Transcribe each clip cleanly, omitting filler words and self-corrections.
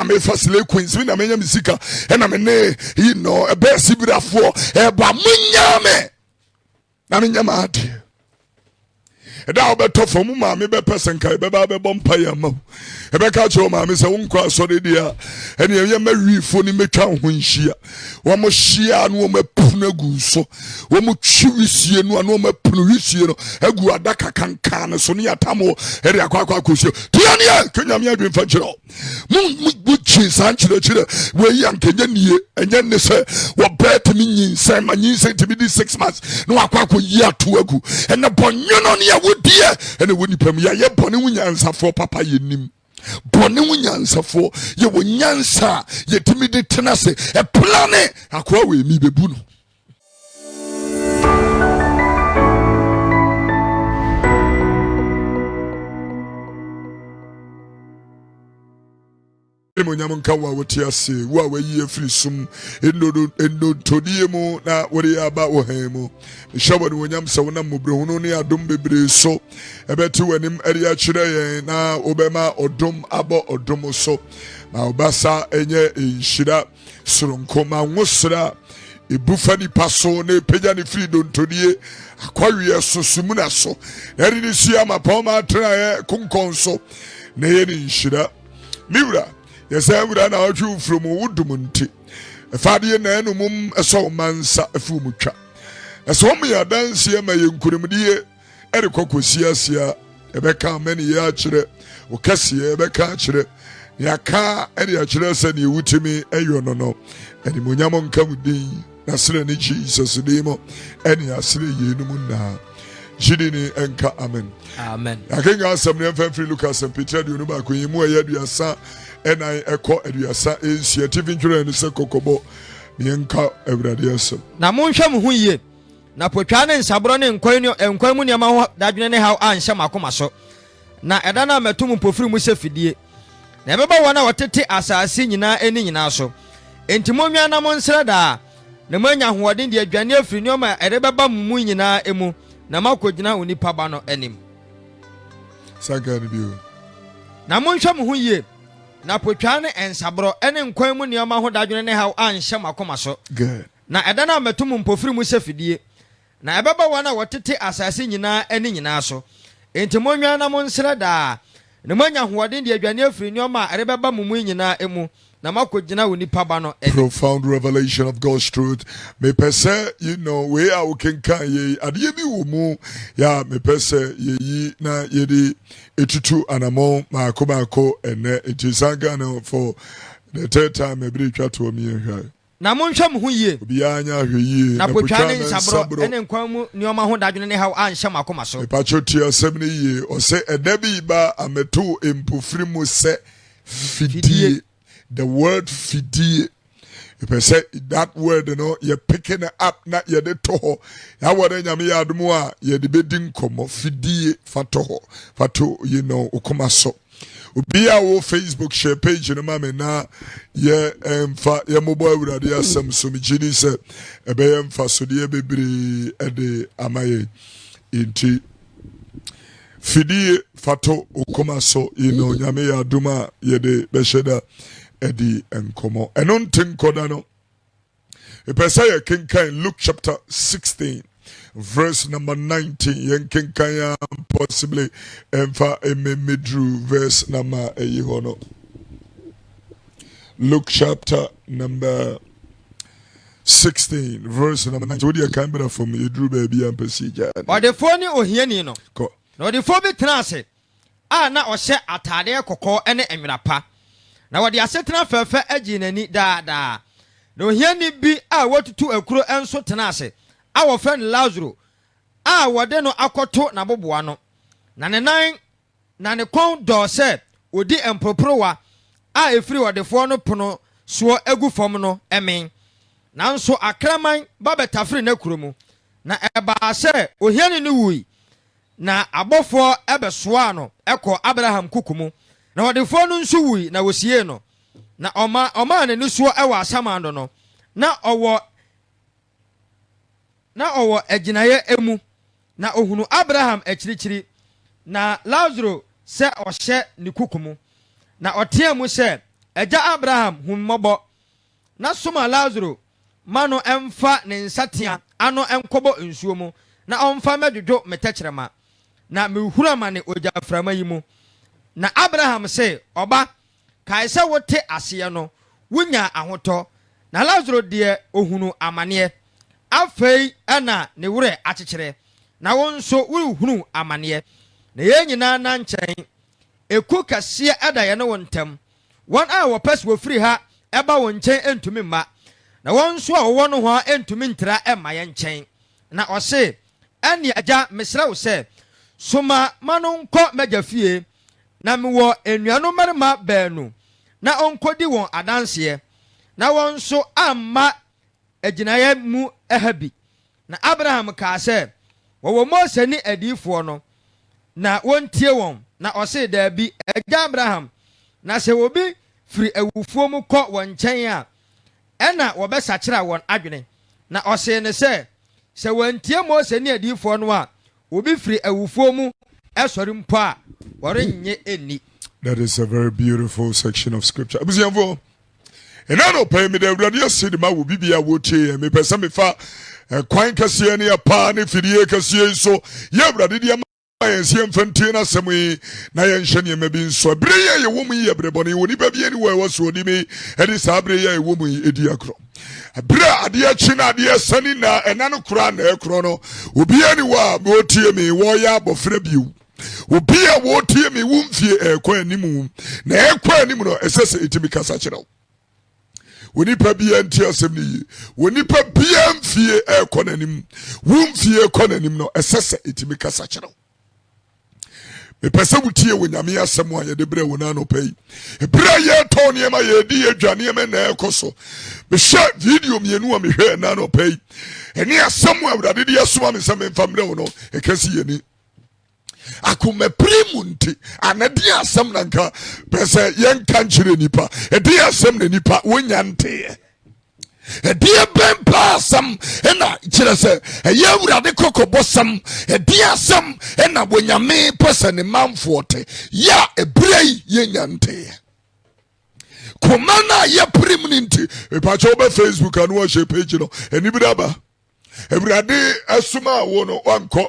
me fasile queens me na menya misika na me ne you know e be sibirafo e ba munyame na menya ma ade e da obeto fo mu ma me be person kai be ba be bompa ya ma e be ka cho ma me se wonko asore dia ene ye ma wifo ni metwa ho nhia wo mo hia no mo punu agu so wo mo twiwisie no no mo punu wisie no agu adaka kankan no so ne atamo e de akwa akosio tuya ne kenya me adwen fa kiro mu chi san kire we yan kenya nie enye ne se wo bet mi nyinsa ma nyinsa ti bi 6 months no akwa akoyi ato agu ene bonyo no ne ya wodie ene woni pam ya ye bone wunyansa fo papa yenim bone wunyansafo ye wonyansa ye timidi tenase e plane akwa we mi bebu no Munyamunka wa wotiase wa wayi afiri sum endo todie mu na wori aba wo hemu shawari wonyam se wona mubrehunu ne adom bebre so ebeti wanim eri a kire yen na obema odom abo odom so na obasa enye enhira soronko ma nwosra ebufa ni paso ne penya ni free don todie akwawie so sumuna so eri ni sia mapoma tra kunkon so ne ye ni nhira miwra yes, I would not you from Woodumunti. A father na enumum a so mansa a fumucha. As one me a dance here, my young Kurimdia, Ericosia, Ebeka, many yachere, Ocasia, Ebeka, Yaka, any yachere, said you to me, a you no, and the Munyamon come with thee, Nasrani Jesus, Demo, any Asri Yinumuna. Jidini enka amen. Amen. I can ask some free Lucas and Peter, you know, back when you move your son. And I echo Eduasa is your TV and SethEkow Mienka Awurade. Na monhwɛ mo ho yie. Na potwane nsabro ne nkwan mu niam ho dadwene ne haw anhyɛ makoma so. Na ɛda na metum mpofiri mu sefidie. Na ɛbɛba wɔn a wɔtete asase nyinaa eni nyinaa so. Enti monwia na monsrɛ da. Na manya hoɔden de adwane afiri nioma ɛrebɛba mu nyinaa emu. Na makogina onipa ba no anim. Saka ni bio. Na monhwɛ mo ho yie. Na potwane ensabro ene nkwan mu nioma ho dadwene ne haw anhyɛ makoma so. Good. Na ɛda na metum mpofiri mu sefidie. Na ɛbɛba wɔn a wɔtete asase nyinaa eni nyinaa so. Enti monwia na monsrɛ da. Na manya hoɔden de adwane afiri nioma ɛrebɛba mu nyinaa emu. Na makogina onipa ba no anim. Profound revelation of God's truth. Me pese, you know, we are ukenka ye adie bi wo mu ya me pese ye na ye di etutu anamo makomako ene etisanga no for the third time e bri twa to mi ehwa. Na monhwɛ mo ho yie. Obi anya hwe yie na potwane nsabro ene nkwan mu nioma ho dadwene ne haw anhyɛ makoma so. Me pachotia asɛm ne yie o se edabi ba ameto empofiri mu se fidie. The word fidie. If I say that word, you know, you're picking it up, not you're the toho. I want to yami admua, you're the bedding como fidie fatoho, fato, you know, ukomaso. Ubi our Facebook share page, you know, mama, na, yeah, fa, yeah, mobile with the some sumijini said, a bayam fa so dear baby, ede amaye, inti. Fidie fato ukomaso, you know, yami aduma, yede besheda. Edi enkomo enon tinkoda no epesa kenkan Luke chapter 16 verse number 19 yen kenkan possibly emfa ememedru verse number eyihono Luke chapter number 16 verse number 19 what you can better from edru baby ampesija or the phone ohiani no ko no the phone be transe na ohye atade kokko ene enwrapa na wadi asetena fefe agi nani da na ohiani bi a watutu akuro enso tena ase a wo friend Lazaro a wode no akoto na boboa no na ne nan na ne kon do se odi emproprowa a efiri wodefo no pono so agu fom no emen nanso akraman babetafiri na kuromu na eba se ohiani ni wui na abofo ebesoa no ekọ Abraham kukumu na wodefo no nso wui na wosie no na oma ne nuso ewa asamando no na owo aginaye emu na ohunu Abraham akirichiri na Lazaro se ohye ne kukumu na oteamu se agya Abraham hummɔbɔ na soma Lazaro ma no ɛmfa ne nsatea ano ɛnkɔbɔ nsuo mu na ɔmfa mɛdwodwo metɛkyerɛma na mehura ma ne ogyaframa yi mu. Na Abraham sɛ, ɔba kae sɛ wote aseɛ no wonya ahotɔ na Lazaro deɛ ohunu amaneɛ afei ɛna ne werɛ akyekyerɛ na wo nso wohunu amaneɛ na yɛn nyinaa na nkyɛn eku kɛseɛ ɛda yɛne wo ntam wɔn a wɔpɛ sɛ wɔfiri ha ɛba wo nkyɛn ɛntumi mma na wɔn nso a wɔwɔ no hɔ ɛntumi ntra ɛmma yɛn nkyɛn. Na ɔse ɛne agya mesrɛ wo sɛ soma ma no nkɔ m'agya fie na mewɔ anuanom mmarima baanu na ɔnkɔdi wɔn adanseɛ na wɔn nso amma agyinaeɛ mu ɛha bi. Na Abraham kaa sɛ wɔwɔ Mose ne adiyifoɔ no na wɔntie wɔn. Na ɔse daabi agya Abraham, na sɛ obi firi awufuo mu kɔ wɔn nkyɛn a ɛna wɔbɛsakyera wɔn adwene. Na ɔse ne sɛ sɛ wɔntie Mose ne adiyifoɔ no a obi firi awufuo mu ɛsɔre mpo a wɔrennye ɛnni. That is a very beautiful section of scripture. Abusiamfo, ɛna no pɛ me da Awurade ase de ma wo bibia wo tie me pɛ sɛ me fa kwan kɛseɛ ne apa ne fidie kɛseɛ so yɛ Awurade de ma yɛn sie mfantie na asɛm yi na yɛn hyɛ nneɛma bi nso bere yɛ yɛ wɔ mu yi yɛbrɛbɔne wɔ nipa bi ani wɔ ɛwɔ so ɔdi mi ɛde saa bere yɛ wɔ mu yi edi akorɔ bere adeɛ kyi na adeɛ sani na ɛna no kora na ɛkorɔ no obi ani wɔ a wɔtie me wɔyɛ abɔfra biu obi a wɔtie me wo mfie ɛkɔ anim na ɛkɔ anim no ɛsɛ sɛ ɛtumi kasa kyerɛ wo wonipa bia nti asɛm no yie wonipa bia mfie ɛkɔ n'anim wo mfie ɛkɔ n'anim no ɛsɛ sɛ ɛtumi kasa kyerɛ wo. mepɛ sɛ wotie wɔ Nyame asɛm a yɛde brɛ wɔ no anɔpa yi ɛberɛ a yɛtɔ nneɛma yɛdi yɛdwa nneɛma na ɛkɔ so mehwɛ video mmienu a mehwɛ ɛna anɔpa yi ɛne asɛm a Awurade de yɛsoma me sɛ memfa mmerɛ wo no ɛka si yɛni akomapiri mu nti anade asɛm na nka pɛ sɛ yɛnka nkyerɛ nipa ɛde asɛm na nipa wonya nteɛ ɛdeɛ bɛn pa asɛm ɛna kyerɛ sɛ ɛyɛ Awurade kɔkɔbɔsɛm ɛde asɛm ɛna Bonyame pɛ sɛ ne manfoɔ te yɛ ɛberɛ yi yɛnya nteɛ koma no a yɛpere mu no nti mepakyɛ wobɛ Facebook a no wɔhyɛ page no ɛni bi daba Awurade asoma a wo no wankɔ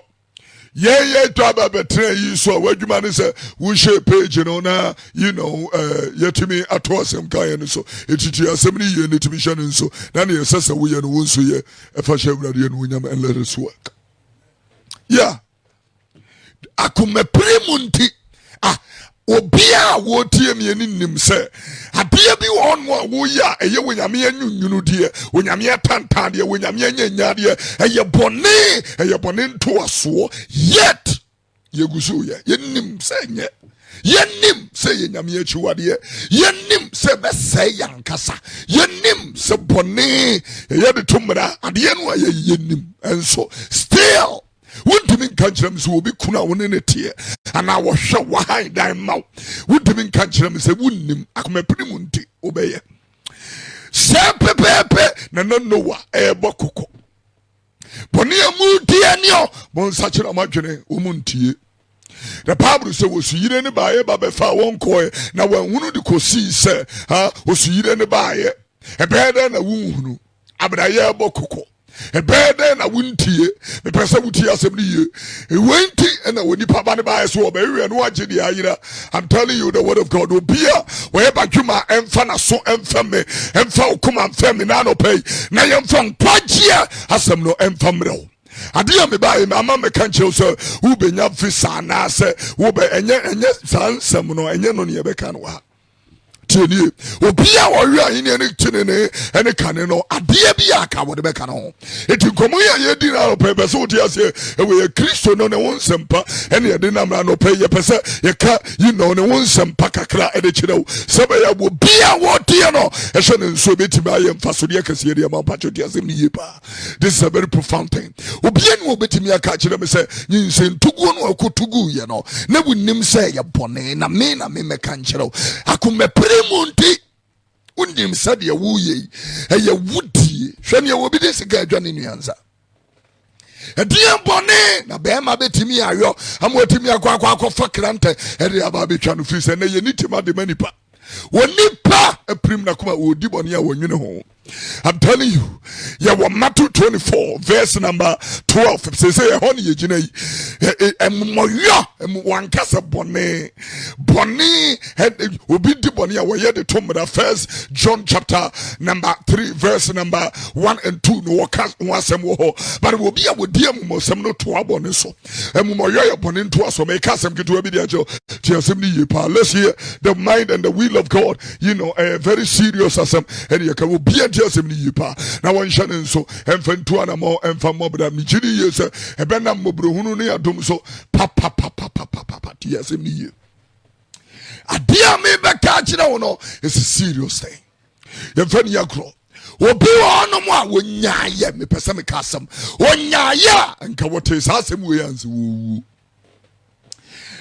yɛyɛ to aba bɛtena yi so a wadwuma ne sɛ wohyɛ page no na yɛtumi ato asɛm kaeɛ no so ɛtiti asɛm no yie no tumi hyɛ no nso na ne yɛsɛ sɛ woyɛ no wo nso yɛ ɛfa hyɛ Awurade no wonyam and let us work akomapere mu nti obi a wɔtie me ani nim sɛ adeɛ bi wɔ hɔ no a woyɛ a ɛyɛ Onyame anwunwunu deɛ Onyame atanta deɛ Onyame anyanya deɛ ɛyɛ bɔne ntoasoɔ yet yɛgu so yɛ yɛnim sɛ nyɛ yɛnim sɛ yɛ Nyame akyiwadeɛ yɛnim sɛ bɛsɛe yɛnkasa yɛnim sɛ bɔne ɛyɛ de to mmara adeɛ no a yɛnim ɛnso still wontumi nka nkyerɛ me sɛ obi kuna wo ne ne teɛ anaa wɔhwɛ wahan dan ma wo wontumi nka nkyerɛ me sɛ wonnim akomapiri mu nti wobɛyɛ sɛ pɛpɛɛpɛ na Noa ɛɛbɔ kokɔ bɔne a mu deɛ ne ɔ bɔnsakyerɛ madwene wo mu ntie the Bible sɛ wɔsuyire ne baayɛ ba bɛfa wɔn kɔɛ na wɔnhunu de kɔsii sɛ wɔsuyire ne baayɛ ɛbɛyɛ dɛn na wonhunu abrayɛ ɛbɔ kokɔ ɛbɛyɛ dɛn na wontie mepɛ sɛ wotie asɛm no yie ɛwɔnti ɛna wɔnipa ba ne baayɛ so wɔbɛwerɛ no wagye deɛ ayera. I'm telling you the word of God obi a wɔyɛ badwuma ɛmfa naso ɛmfa me ɛmfa wokoma mfa me na anɔpa yi na yɛmfa nkwagye a asɛm no ɛmfa mmerɛ wo adeɛ a mebaeɛ me ama meka nkyerɛ wo sɛ wobɛnya visa anaasɛ ɛnyɛ saa nsɛm no ɛnyɛ no ne yɛbɛka no wɔ ha tienie obi a wɔwe a yɛne ne kyene ne ɛne kane no adeɛ bi a aka wɔde bɛka no ho ɛti nkɔmmɔ yi a yɛdi no anɔpɛ pɛ sɛ wote aseɛ ɛwɔ yɛ Kristo no ne wo nsɛmpa ɛne yɛde nam no anɔpɛ yɛpɛ sɛ yɛka ne wo nsɛmpa kakra ɛde kyerɛ wo sɛ bɛyɛ obi a wɔteɛ no ɛhyɛ ne nsuo bɛtumi ayɛ mfasodeɛ kɛseɛ deɛ ma mpatwɛ te asɛm no yie paa. This is a very profound thing. Obia ne wɔbɛtumi aka kyerɛ me sɛ nyinsɛntuguo no akɔtuguyɛ no na wonnim sɛ yɛ bɔne na me mɛka nkyerɛ wo akomapere munti undim sadia wuye eye wudie hwe ne obi de sika adwa ne nuansa ɛdeɛ bɔne na bɛɛma bɛtumi ayɔ ama watumi akɔ fa krante ɛde aba bɛtwa no firi sɛ na yɛ nitima de manipa When Nipa a prim na kuma odi bɔne a wɔnwene ho. I'm telling you, yeah, Matthew 24, verse number 12. Say, honey, you know, one cassa bonnet, will be the bonnet away the tomb of first John chapter number 3, verse number 1 and 2. No, but it will be a with dear Mosem no to our bonnet so. And Moya bonnet to us, so make us some get to be the job. Let's hear the mind and the will of God, you know, very serious as some, and you can be a na wan hye so emfantu ana mo emfa mobra mi giri yese ebe na mobrohunu ne adom so papa yesem ni ye adia me be ka kire wo no it's a serious thing yemfa ni yakro obi ono mo a wonyaye me pese me kasam wonyaye nka wote sa asem we yanse wo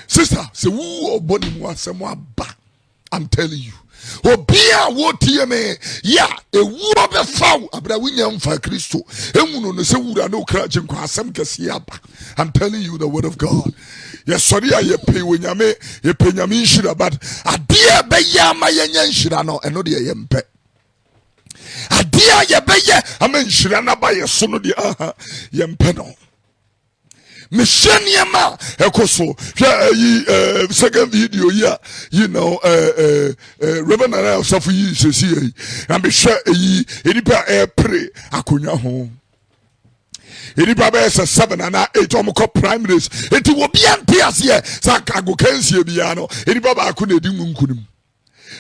sister se wo oboni mu asem aba I'm telling you Obia wotie me ya ewu be faw abra winya mfa Kristo emu no se wura no kra je nkwa asem kese aba. I'm telling you the word of God. Yes, sorry ye pay wenyame ye pay nyame nshira but adia be ya ma yenya nshira no eno de ye mpe adia ye be ye ama nshira na ba ye so no de ye mpe no Misheniama ekoso second video here, you know, Reverend and I suffer ye see and be sure ye Nipa pray akunya home. Nipa be 7 and 8 omko primaries. It will be antias here. Sakago kensi biano. Nipa ba akune di munkunim.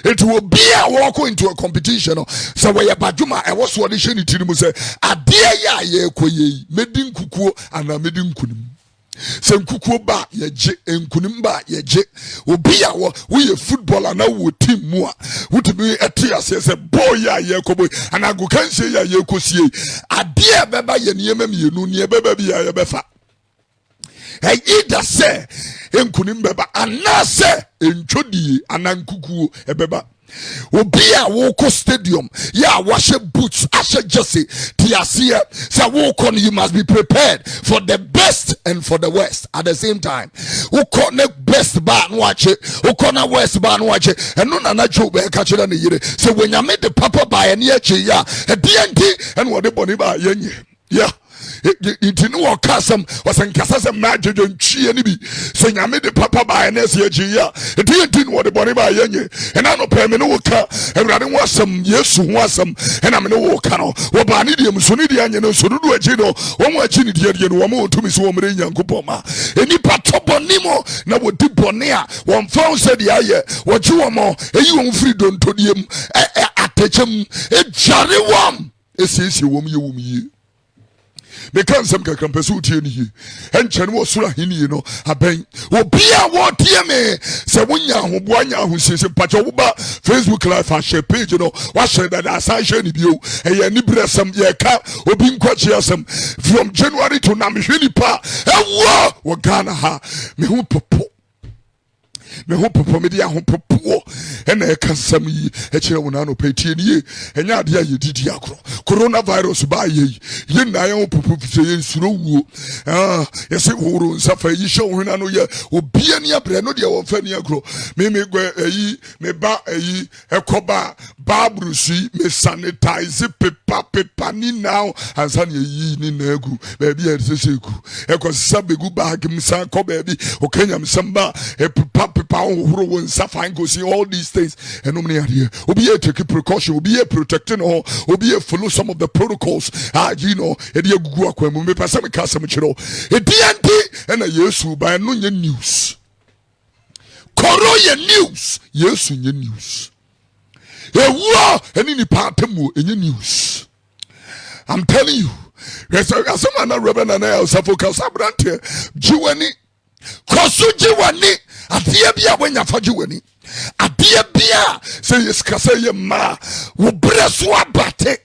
It will be a walk into a competition. So where Bajuma I was audition it to say adia ya ye koye medin kukuo and a medin kunim. Sem kukuo ba ye je enkunim ba ye je obi a we a footballer na wo team mu a wotumi etias say boy ya ye koboy and I go can say ya ye kosie ade beba ye niema mienu ne beba bi ya ye befa either say enkunim beba ana say entwodie anankukuo ebeba obi a woko stadium ya washe boots ashe jersey tiasia say woko you must be prepared for the best and for the worst at the same time woko ne best ba no ache woko na worst ba no ache eno na na job e ka kire na yire say when you made the papa by na ache ya e DND and what the boni ba yenye yeah it no kasam was en kasam majojo ntwie ni bi se nyame de papa ba na se achi ya it no de boni ba yenye and I no pe me no ka Awurade ho asam Yesu ho asam and am no wo ka no wo ba ni de mso ni de anye no so dudu achi no wo mo achi ni de no wo mo tumi so wo mre nyankopon ma eni pato boni mo na wo di boni a wo mfa se de aye wo ji wo mo eyi wo free don todiem atechem ejare wom esiesie wom ye wom ye me kan sem ka kampesu tie ni en chen wo sura hini no aben obi a wo tie me se wonya hobo anya ahosiesie pacho wo ba Facebook live a share page no wa share that asai share ni bio e ni bresem ye ka obi nkwachi asem from January to now me hwini pa e wo Ghana ha me hu popo me ho popo me dia ho popo ena e kasam yi e kire wona no petie ni enya ade aye didi akro coronavirus ba ye na ye ho popo fise ye Nsuro wuo ye se woro nsafa yi hye wo no ye obia ni abre no de wo fa ni akro me gwe ayi me ba ayi ekoba babrusi me sanitize pepa ni now ansan ye yi ni na agu ba bia ye se ku ekosa begu bag msa ko ba bi o kenya msamba e pepa won safan go see all these things and no many here obi take precaution obi protecting or obi follow some of the protocols you know e dey gugu akwam me pese me kasam chiro e DND and Yesu by no nye news koro ye news Yesu nye news e wo eni ni patemu enye news. I'm telling you yes asoma na Reverend and I SethEkow sabrante jiwani kosu jiwani adia bia wanya faji wani adia bia se yeskasa ye ma wo breso abate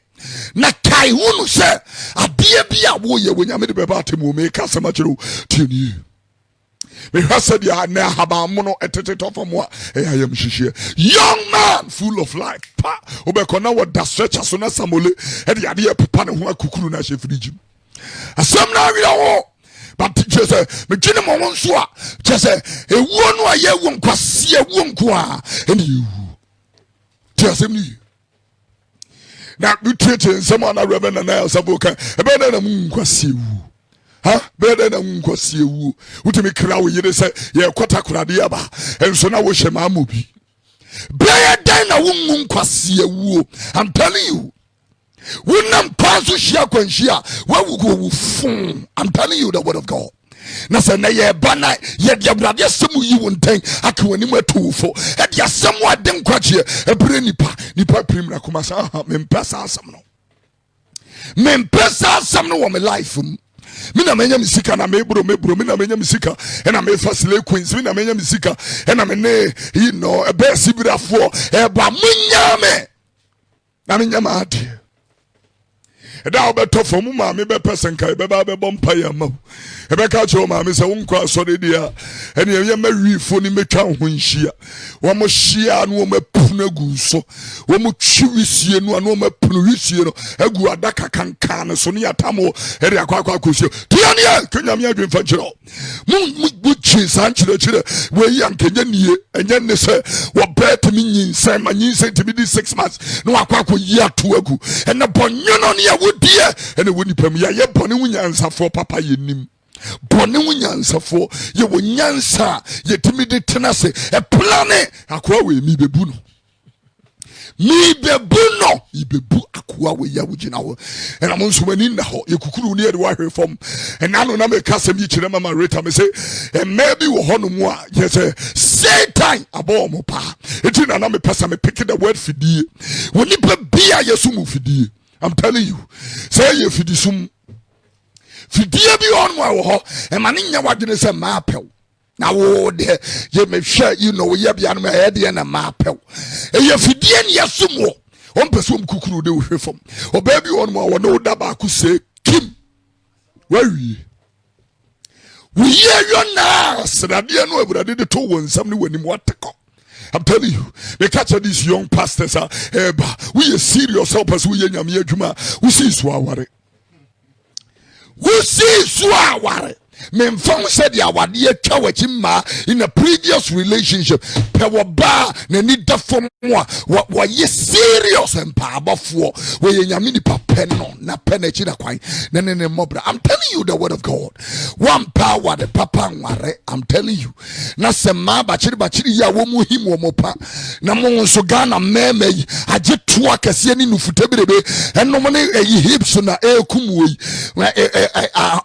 na kai hunu se adia bia wo ye wanya me de beba atemu me kasa ma chiro tieni me hasa dia na haba mono etete tofomo e ayam hihie young man full of life pa obekona wo da stretch so na samole e de ade papa ne ho akukuru na hye fridge asam na wi wo but just me gine mo nso a just e wo no aye wo nkwase wo nko a eni wote asɛm ni na wotie nsɛm ana Reverend na Saboka ɛbɛda na mu nkwasi ewu ha bɛda na mu nkwasi ewu wotumi kra wo yere sɛ yɛ kɔta korade aba enso na wo hyɛ ma amobi bɛda na wo nkwasi ewu. I'm telling you, wunam kwanso hia kwanhia wawu go fun. I'm telling you the word of God. Na sɛ na yɛ ba na yɛ de Awurade asɛm yi wo ntɛn aka w'anim atowfo ɛde asɛm ade nkwagye ɛbrɛ nipa prim na koma sa mempɛ saa asɛm no wɔ me life mu. Me na menya misika na mebro me na menya misika ena me fasile queens me na menya misika ena me ne ebe sibirafo eba munya me na menya ma ade eda obeto fo mu ma me be person kai be ba be bompa ya ma ebe ka che o ma me se wonkɔ asɔre dia ene ye ma wifo ni metwa ho nhia wo mo hia no wo mapunu agu so wo mo twiwisie no no mapunu wisie no agu adaka kankan no so ne atamo ere akwa kosio tia ne kenya me adwen fa kyerɛ mu chi san kyerɛ we yi ankenya nie enye ne se wo bet mi nyinsan ma nyinsan timi di 6 months no akwa yi ato agu ene bonyo no ne ya wodie ene woni pam ya ye bɔne wunyansafo papa yenim bɔne wunyansafo ye wonyansa ye timi de tenase e plane akwa we mi bebu no ibebu akwa we ya wugina ho ena mo nso mani na ho ye kukuru ne ye de wa hwe fom ena no na me kasem yi kire mama reta me say e maybe wo ho no mu a ye say Satan abo mo pa eti na me pesa me pick the word fidie woni pa bia yesu mu fidie. I'm telling you, say ye fidisum fidie bi on wa wo ho e ma ne nya wadene se ma apel na wo de ye me hwe ye bia no me he de na ma apel e ye fidie ne yesum wo on person kukuru de wo hwe fom o ba bi on mo wo no da ba ku se kim wa wi ye yo na srade no Awurade de to won sam ne wanim wateko. I'm telling you, they catch these young pastors we are serious helpers, we are nyame adwuma, we see swaware. Men found said ya wadi chawachima in a previous relationship. Power bar ne need that for more. What ye serious and power for where ye yamini papeno na penechina quine nene mobra. I'm telling you the word of God. One power the papa ware. I'm telling you. Na sema bachiri ya womu himu mopa. Na mongo sogana meme aje tuwa kasieni nufutebirebe. Eno mone hips na kumwe.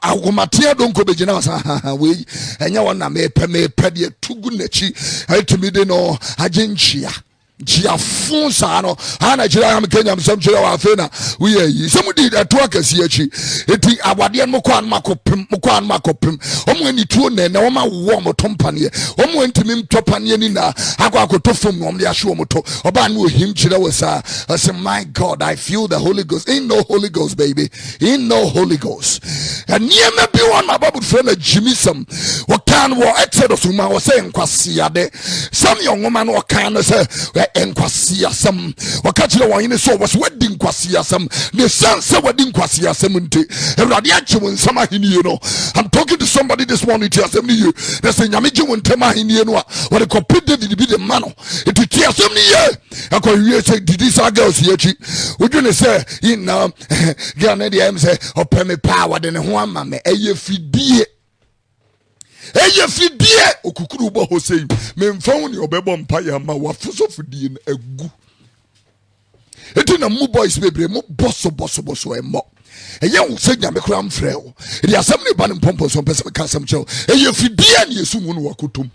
Agumatia donko beje. We enya wana me pede tugu nechi etimi de no agenchia Gia funsa no ana jira am Kenya msam jira wa afena we yi some did atwa kasi achi eti awade mo kwa makopem omo ani tuo na na oma wo mo tompane omo ntimi mtopane ni na akwa akotofom no de ahwe mo to oba na ohim jira wasa I say my God I feel the Holy Ghost. Ain't no Holy Ghost baby, ain't no Holy Ghost. And near me be one my Bible friend Jimmy some what can war Exodus ma was saying kwasia de some young woman what can say enkwasiya sam wakati wa ine so was wedding kwasiya sam the son say wedding kwasiya sam nte Awurade ache won sama hini no. I'm talking to somebody this morning to asem ni you they say nyame je won tema hini no what the complete David be the man it to asem ni ye akwa say did this girls here chi wodwene say in girl na dey am say opeme power de ne ho ama me eye fidie okukuru bo hosei memfon ni obebo mpa ya ma wafuso fidie na agu eti na mu boys bebre mu bosso emo eye wo se nyame kura mfrɛ wo edi asɛm ne ba ne mpompo so pese ka asɛm kyɛw eye fidie na yesu mu no wakotom.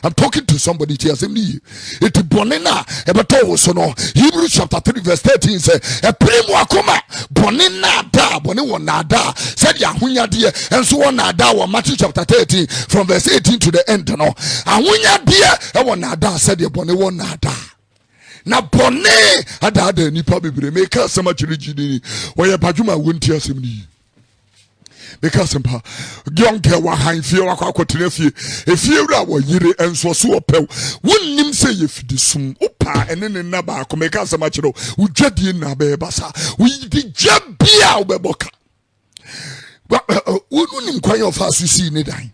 I'm talking to somebody here. It BỌne na ebeto so no. Hebrews chapter 3 verse 13 say e premu akoma BỌne na da BỌne won na da said ya hunya de enso won na da wo Matthew chapter 13 from verse 18 to the end no. Ahunya de e won na da said ya BỌne won na da. Na BỌne ada nipa bebre make asem akiri gidini wo ye badwuma wonti asem ni. Because young girl wa han fie wa kwakotene fie efie wura wo yire enso so opew wonnim se ye fidisum opa ene ne na ba ko make asem akiro udwadie na be basa we di jabia obeboka wonu nim kwan of asusi ne dan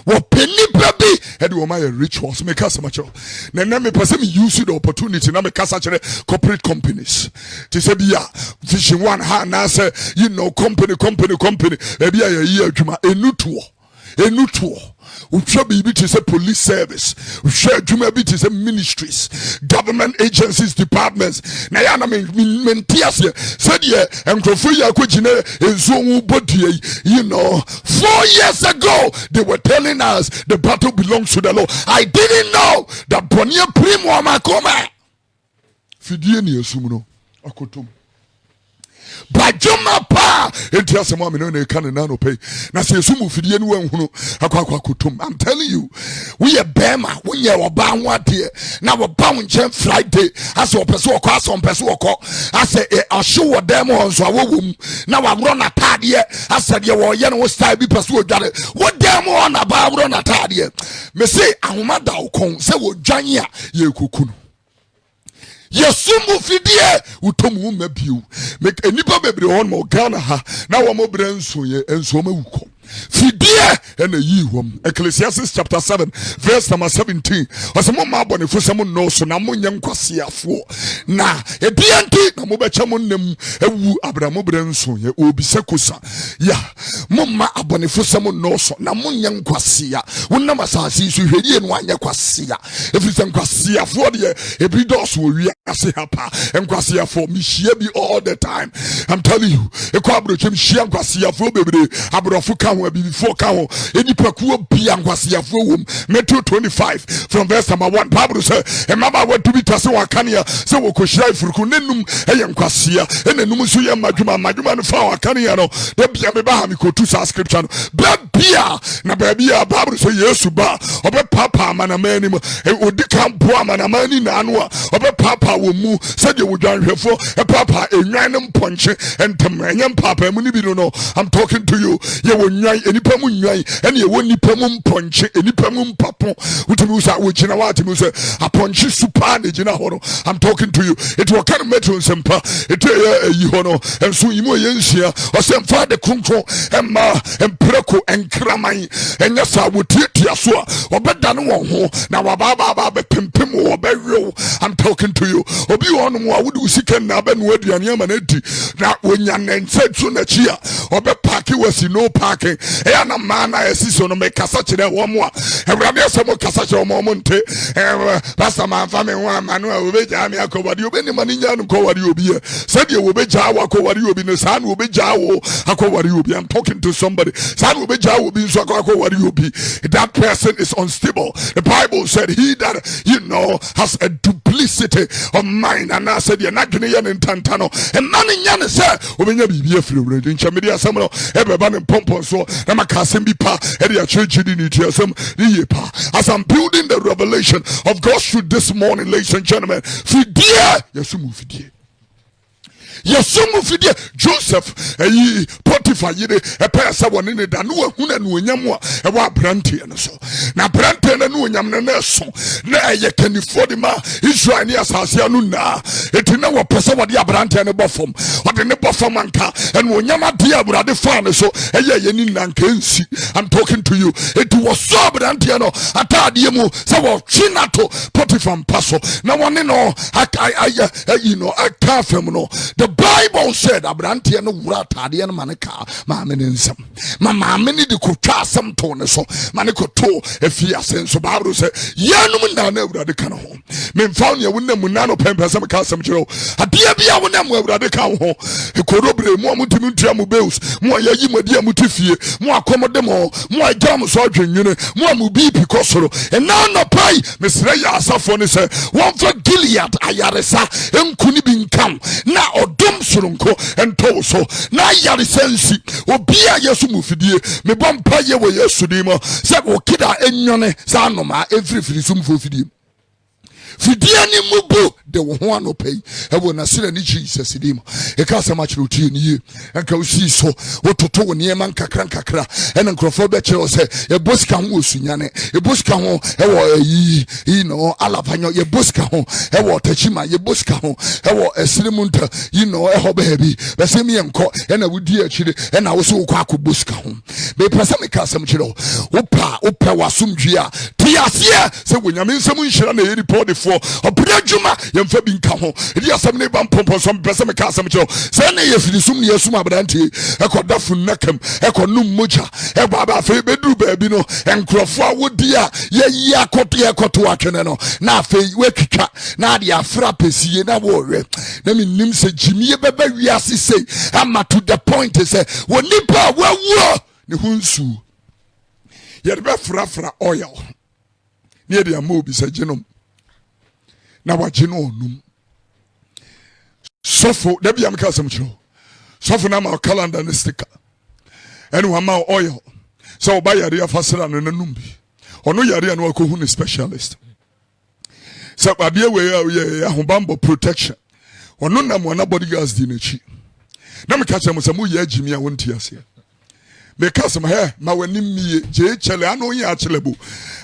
penny baby and wo my rituals me kasa macho na me person me use the opportunity na me kasa chere corporate companies to say bia vision one ha na say company e bia ye adwuma enutuo Uche bibi to say police service. Uche adwuma bi to say ministries, government agencies, departments. Na ya na mentias ye. Said ye enkrofo ya kwagina enso body 4 years ago they were telling us the battle belongs to the Lord. I didn't know that BỌne primo amakoma. Fidie ni esum akotom. Bajoma pa enti asemo me no na ka na no pay na se esumu fidie no anhunu akwa kotom. I'm telling you, we a bema wonye oba ho ade na oba wo nche Friday as opese okọ as opese okọ as ahye wo dem onso awowum na wa wro na tade as de wo ye no style bi pese odware wo dem on na ba wro na tade me say ahoma da okon se wo dwan a ye kokunu Yesumu fidie utomu mabiu make enipa bebre on mo Ghana ha na wo mo bre nso ye enso ma wuko fidie ena yi hom Ecclesiastes chapter 7 verse number 17 osemo ma bone fo sem no so na mo nya nkwasiafo na edianti na mo becha mo nem ewu abramo bre nso ye obise kosa ya mo ma abone fo sem no so na mo nya nkwasia wonam asase so hwedie no anya kwasia efiri nkwasiafo de ebidos wo wi ase hapa nkwasiafo mi hia bi all the time. I'm telling you ekwa abrochim hia nkwasiafo bebre abrofo ka before cow any pakuo be and was your womb. Matthew 25 from verse number 1. Bible says, and Mama went to be Tasso Kania, so we could share for Kunenum, and Quasia, and the Numusuya Majuma and Flower Caniano, the Biamiko to subscription. But Bia, Nababia, Bible say yes to bar, or Papa Manamanimo, it would become poor Manamani Nanua, or Papa will move, said you would join her for a Papa, a random punch, and Tamanian Papa, Munibido. I'm talking to you. You will enipa mu nwan ene ye woni pamum ponche enipa mu papo utumi usa we gina wati mu se aponche super na gina ho no. I'm talking to you. It will kind of metro sempa it yi ho no enso yimu yensia osemfa de konkro emma empreko enkraman enya sa wotiatia so obeda no won ho na wababa be pempem wo be rew. I'm talking to you. Obi won mo awudi usika na be no aduane ama na di na wonya nense tu na chia obe park wasi no parking na mana esiso no me kasa kire wo mo a Awurade asemo kasa kire wo mo nte pastor man fa me ho amanu a obeja me akowari obeni mani nya no kowari obi e said ye obeja wa akowari obi no sa na obeja wo akowari obi. I'm talking to somebody. Sa na obeja obi nso akowari obi. That person is unstable. The Bible said he that has a duplicity of mind, and I said ye na dwene ye ntantano and mani nya ne se obenya bibia firi Awurade nchemede asem no ebeba ne pompon so na makasem bi pa e de church di ni tiasem ni pa. As I'm building the revelation of God's truth this morning, ladies and gentlemen, fidie yesumu fidie Joseph Potiphar yire pesa woni ne da no ahuna no onyam a wa brante no so na brante no onyam na so na ye kanifo de ma Israel ni asase anu na etina wo pesa wode abrante ne bofom wode ne bofom anka en onyam ade Awurade fa ne so ye ni nanka nsi. I'm talking to you. It was so brante no atade mu se wo twinato Potiphar paso na woni no akafem no. The Bible said abrante no wura atade no maneka maamenensem maameni de kotwa asem to ne so maneko to efi asenso. Bible said yanum na na Awurade ka no ho memfa ne wonam na no pempesem ka asem kiro ade bia wonam Awurade ka ho ekorobre mu amutimi ntua mu beus mu ayi madi amutifie mu akomode mo ajam so adwenwene mu amubi pikosoro ena no pai mesre ya asafo ne se won fa Gilead ayaresa enkuni bi nkam na odom surunko ento so na yaresensi obia Yesu mufidie me bompa ye wo Yesu dimo se okida enwone sa anoma every sum fofidie fidie ni mubu de wo ho anopai ewo na sira ni Jesus dim e ka sama chiro tie ni ye enka usi so wototo wo niema nkakra ene nkrofo be kire se e boska ho osunyane e boska ho ewo yi no alavanyo ye boska ho ewo tachima ye boska ho ewo esirimunta eho baby be se mi enko ena wudi akire ena wo so kwa akoboska ho be pese me ka sam kire opa wasumdua tiasie se wonyame nsam nhira na ye report for obrajuma yemfa bi nka ho edi asam ne bam pompon so pese me ka sam kire se na ye firisum ne yesum abrante ekoda funakam ekonum moja baba fe bedu baabi no enkrofo awodi a ye akoto atwene no na fe wetwitwa na de afra pesie na wo hwe na minim se jimie beba wiase sei ama to the point say wo nipa wawo ne hunsu ye be frafra oil ne de amobi se ginom na wagino onum sofo da bia meka asem kiro sofo na ma calendar ne sticker ene wa ma oil so oba yare afasira no nanum bi ono yare no akohu ne specialist so adie we ya ahobambo protection ono na mo na bodyguards di na chi na meka che mo se mo ye agimi a wonti ase because ma wani mi GhPage ano ya chelebo.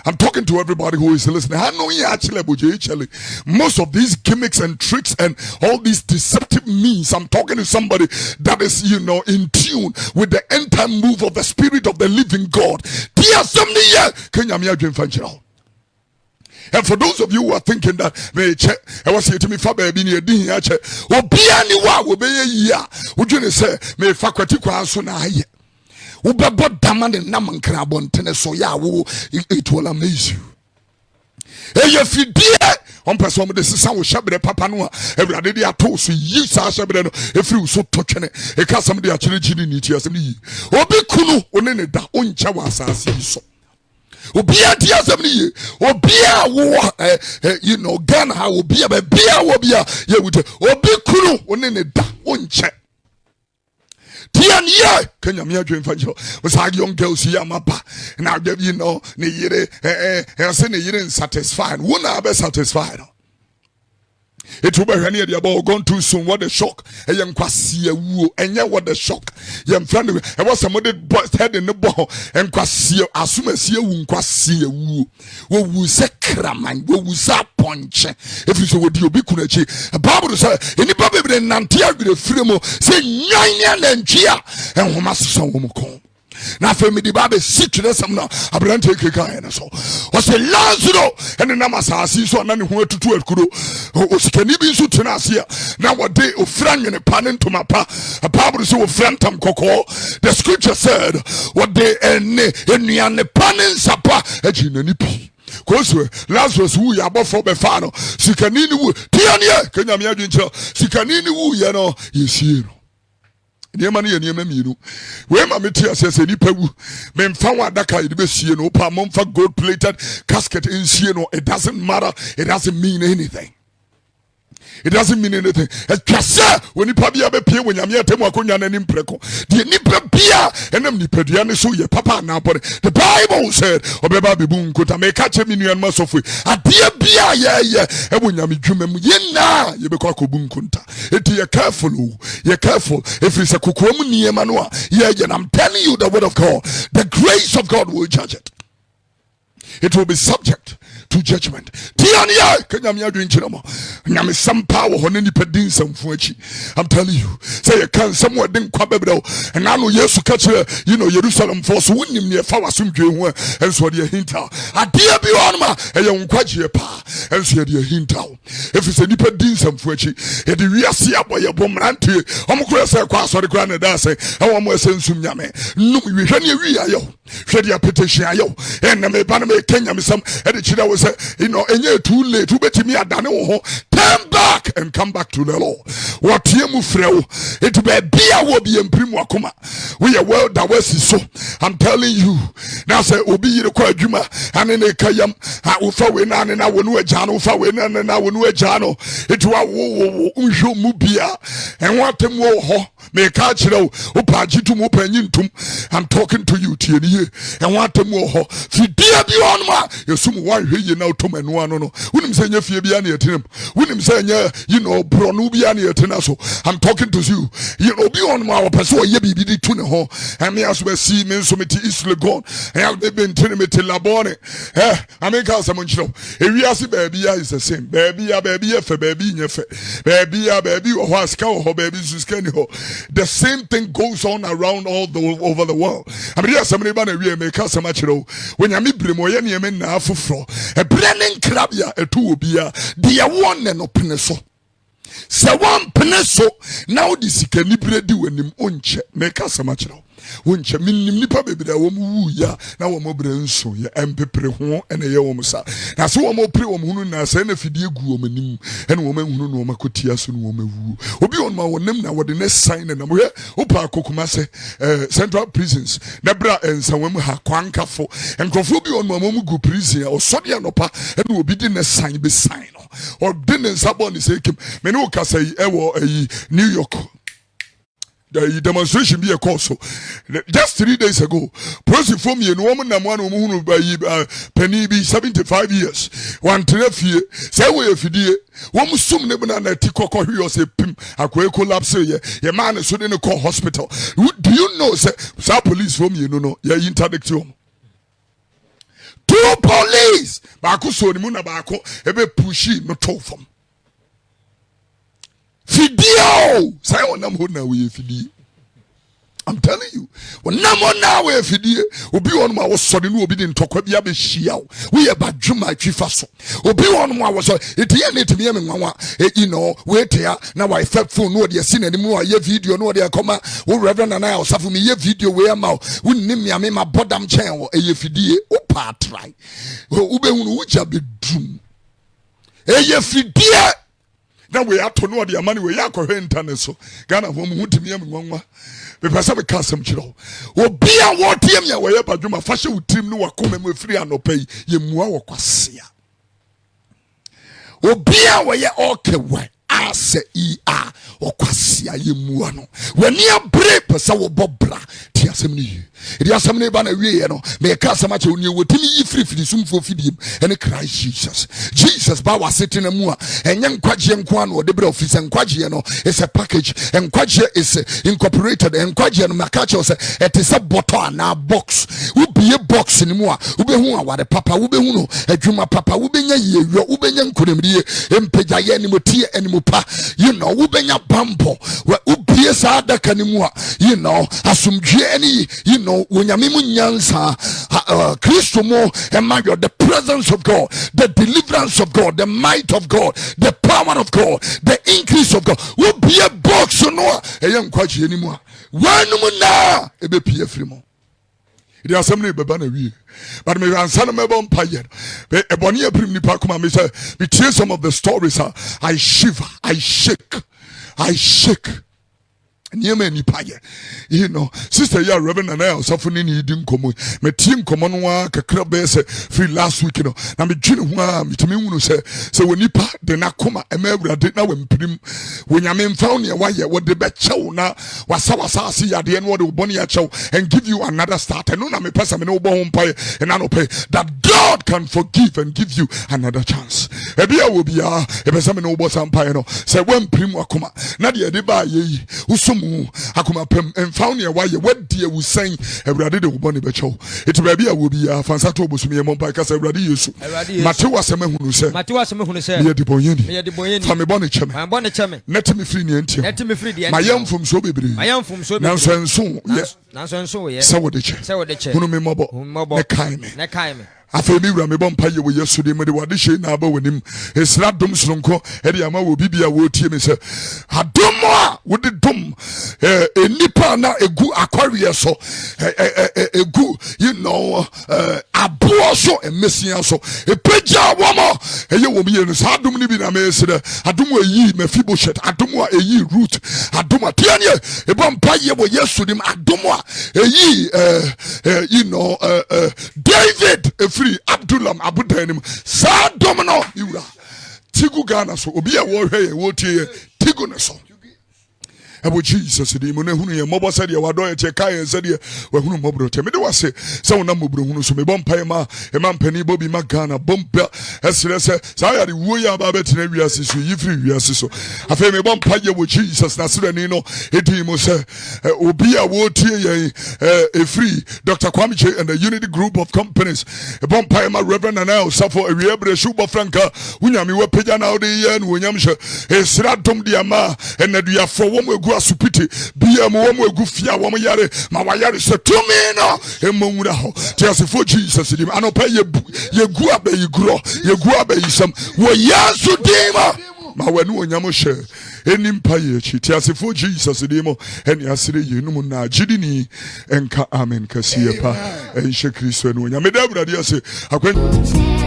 I'm talking to everybody who is listening. Ano ya chelebo GhPage. Most of these gimmicks and tricks and all these deceptive means, I'm talking to somebody that is, in tune with the end time move of the Spirit of the living God. And for those of you who are thinking that I was saying to me, Faber, be near check, or be anyone will be a year. Would you say, may faculty answer? Ubabo damande naman krabon tene so ya wo it will amaze you. Eye fidie on person de sesa wo shabre papa no Awurade de ato so yi sa shabre no efiri so totwene e ka sam de akire giri ni ti asem ni obi kunu one ne da oncha wa asase so obi adi asem ni obi a wo Ghana ha obi a bia wo bia ye wute obi kunu one ne da oncha Tiania, Kenya Mia Dream Fanjo was a young girl see Amapa. Now, ne yere, send a year satisfied. Won't I be satisfied? It will be any idea about gone too soon. What a shock! A young quasi a woo, and yet what a shock! Young friend, I was somebody but head in the ball and quasi assume a see a wound quasi a woo. What was a craman? What was a punch? If you saw what you be kunachi, a Bible says, any Bible in Nantia with a fremo, say nine and chia, and who must some woman come. Na fe me di ba be sitre sam na abrante keka ene so o se Nsuro ene na masasi so na ne ho atutu akuro o sikani bi so tena ase na wode ofra nwene pa ne ntoma pa Bible so ofra ntam kokko. The scripture said wode ene enuane pa ne nsapa agi nani pi koso Lazarus wu ya bofo be fa no sikani ni wu tianie kenya me adwinche sikani ni wu ye no yesie no niema ne niema mienu we ma meti asese nipa wu memfa wa daka yebe sie no pa momfa gold plated casket in sie no. It doesn't matter, it doesn't mean anything. It doesn't mean anything. Ekasa when nipa bia be pie when nyame atemu akonya na nimpreko de nipa bia enam nipa dua ne so ye papa na body. The Bible said obeba bebu nkota me ka che minu anma sofu ade bia ye ebo nyame dwuma mu ye na ye be kwa kobu nkonta eti ye careful if it's a kokomu niema no and I'm telling you the word of God, the grace of God will judge it. It will be subject to judgment. Tiania kenya me adwin chiramo nyame some power ho ni pedin samfu achi. I'm telling you, say you can somewhere den kwa bebrew and I know Yesu ka kire Jerusalem for so wonim ne fa wasomdwe ho enso de hinta ade bi onma eye nkwaje pa enso de hinta if it's a ni pedin samfu achi e de wiase aboye bomrante omkura say kwa asore kura ne da say e wo mo esensum nyame num wi hwe ne wi ayo hwe de petition ayo en na me ba na me kenya me sam e de chira say, enye too late, ubetimi adane wo turn back and come back to the Lord. What yemu freo, it be bia wo bi emprimu akoma. We are well that was so. I'm telling you. Now say obi yire kwa adwuma ane ne kayam ha ufa we na ne na wonu agano ufa we na na wonu agano. It wa wo unhwo mu bia enwatem wo ho me ka kire wo upa gitum upa nyintum. I'm talking to you tieni and want to move ho fidie bi on ma yesum wan hwe na otomanu ano no wonim say nya fie bia na yetenem wonim say nya bronu bia na yetena so I'm talking to you bi on ma opese o ye bibi di tu ne ho and me aso be see me so me ti isle gone and be ntene me ti labone ameka some nchiro ewiase baabi is the same baabi ya fe baabi nya fe baabi o ho aska o ho baabi suska ni ho the same thing goes on around over the world. I mean, yes, somebody ban a real make us a matchero. When you meet Brimoyan, you mean now for a branding crabia, a two beer, dear one and no peneso. So one peneso, now this can libre do and him unche, make us a matchero. Unche, Nipa baby, the woman ya, now a mobile so ya, and pepper home and a yomasa. Now, so a more pre woman, I send a video woman and woman who know Makotia soon woman who will be on my name now. What the next sign and I'm here, Opa Kokumase, Central Prisons, Nebra and some women have quanka for and Kofubi on my mom go prison or Sodia Nopa and will be the next sign be sign or didn't someone is taken. Menoka say, New York. The demonstration be a cause. Just 3 days ago, person for me and woman and one who by Penny be 75 years. One telefie, say we if you one sum never na tiko ko say pim akwe collapse ye man is in a call hospital. Do you know say police for me no ya interdict you. Two police baako so ni mu na baako ebe pushi no to fam. Fidio say onam ho na we fidie. I'm telling you, when no now we fidie obi on ma was sodden obi din tokwa bia be hia wo we e badwuma atwifa so obi on ma was it ye net me nwanwa we tia na wi phone no de sin anim wa ye video no de koma wo reverend na osafo me ye video we ma wo nim me ma bodam chen wo e ye fidie wo pa try wo be hunu wo ja be drum e ye fidie. Now we have to know the money we are internet so Ghana woman who to me nwanwa be person be cast some chiro obi a wo tiem ya we badwuma fashion team no wakoma me free anopai ye mua wo kwasea obi a we okay we ase okwasea ye mua no when you break person wo bobra ti asem ni it is asem ni ba na wie no me ka asem ache oni wotimi yi free sumfo fidim ene Christ Jesus ba was sitting mu a enye nkwaje nko an wo de bre office nkwaje no is a package nkwaje is incorporated nkwaje no maka che say it is a bottle na box wo bie box ni mu a wo be hu awade papa wo be hu no adwuma papa wo be nya yewo wo be nya nkonemrie empeja ye ni motie animupa wo be nya bambo wo bie sa adaka ni mu a asumdwe ani wonyame mu nyansa Kristo mo emayo the presence of God, the deliverance of God, the might of God, the power of God, the increase of God will be a box no eyem kwaje ni mu a wanum na ebe pie free mo it is something beba na wie but me answer me bon paye e BỌne abrim nipa kuma me say me tell some of the stories I shiver, I shake Niema nipa ye sister ya Reverend and I so funi ni di nkomo me team komo no kakra be say free last week na me dwine ho a me tumi hunu say wonipa de na koma ema Awurade na wampirim wonyame mfa ne waye wo de be chew na wasa ase yade no de BỌne ya chew and give you another start and no na me pesa me no bo ho mpa and na no pay that God can forgive and give you another chance ebia wo bia e pesa me no bo sampa no say wampirim akoma na de ba ye usum akuma pem enfound ye why wadie wu san Awurade de BỌne be chew it baby a wo bia fansa to bosum ye mompa ka say Awurade Yesu Matewa asem hunu se ye de boyeni fa me BỌne cheme net me free ne enti mayam fom so bebre nanso enso ye se wo de che hunu me mobo ne kai me afemi wura me bompa ye wo Yesu de me de wade hye na aba wanim esra dom soronko e de ama wo bibia wo tie me se adom a wo de dom enipa na egu aquarius so egu abo so emesia so epeja wo mo eye wo me no sa adom ni bi na me esre adom ayi Mephibosheth adom a eyi root adom a tianie e bompa ye wo Yesu de adom a eyi David free Abdullam abudanim sa domino iura tigu Ghana so obi a wo hwe ye wo tie tigu ne so ebo Jesus di mo na hunu ye mobo se de wado ye che kai se de wa hunu mobro te me de wase se wona mobro hunu so me bom pai ma e ma mpani bobi ma Ghana bomba esre se sa ya de wo ya ba betina wiase so yi free wiase so afa me bom pai ye wo Jesus na sere ni no edi mo se obi a wo tie ye a free Dr. Kwame and the Unity Group of Companies e bom pai ma Reverend Anel Safo e bre shubo franka wunyame we pagya na ode ye no wonyam hye esra dom de ama enadua fo wo mo egu asupiti bia mo wo mo egu fia wo mo yare ma wa yare se to me no e mo nwura ho te asefo Jesus dim anopa ye gu abayi gro ye gu abayi sam wo yasu dima ma wanu onyam hye eni mpa ye chi te asefo Jesus dim eni asire ye num na gidini enka amen kasiye pa enhye Kristo enu onyam da Awurade ase akwan